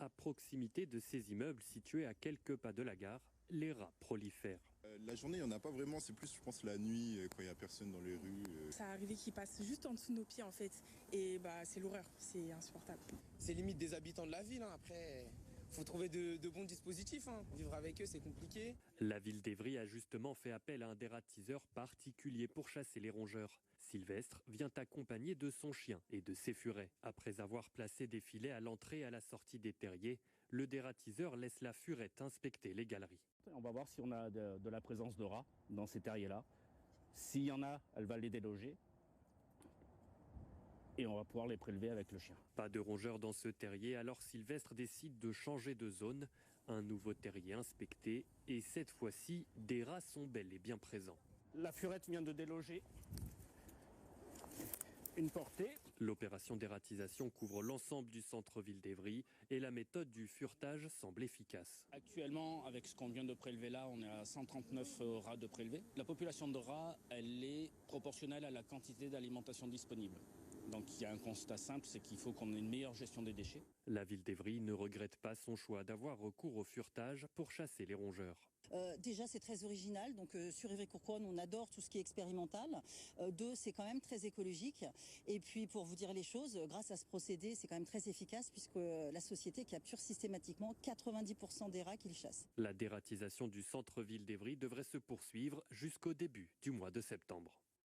à proximité de ces immeubles situés à quelques pas de la gare, les rats prolifèrent. La journée, il n'y en a pas vraiment, c'est plus, je pense, la nuit, quand il n'y a personne dans les rues. Ça arrivé qu'ils passent juste en dessous de nos pieds, en fait. Et c'est l'horreur, c'est insupportable. C'est limite des habitants de la ville, hein. Après, faut trouver de bons dispositifs, hein. Vivre avec eux, c'est compliqué. La ville d'Évry a justement fait appel à un dératiseur particulier pour chasser les rongeurs. Sylvestre vient accompagné de son chien et de ses furets. Après avoir placé des filets à l'entrée et à la sortie des terriers, le dératiseur laisse la furette inspecter les galeries. On va voir si on a de la présence de rats dans ces terriers-là. S'il y en a, elle va les déloger. Et on va pouvoir les prélever avec le chien. Pas de rongeurs dans ce terrier, alors Sylvestre décide de changer de zone. Un nouveau terrier inspecté et cette fois-ci, des rats sont bel et bien présents. La furette vient de déloger une portée. L'opération d'ératisation couvre l'ensemble du centre-ville d'Évry et la méthode du furetage semble efficace. Actuellement, avec ce qu'on vient de prélever là, on est à 139 rats de prélevés. La population de rats, elle est proportionnelle à la quantité d'alimentation disponible. Donc il y a un constat simple, c'est qu'il faut qu'on ait une meilleure gestion des déchets. La ville d'Évry ne regrette pas son choix d'avoir recours au furetage pour chasser les rongeurs. Déjà, c'est très original. Donc, sur Évry-Courcouronnes, on adore tout ce qui est expérimental. Deux, c'est quand même très écologique. Et puis, pour vous dire les choses, grâce à ce procédé, c'est quand même très efficace puisque la société capture systématiquement 90% des rats qu'il chasse. La dératisation du centre-ville d'Évry devrait se poursuivre jusqu'au début du mois de septembre.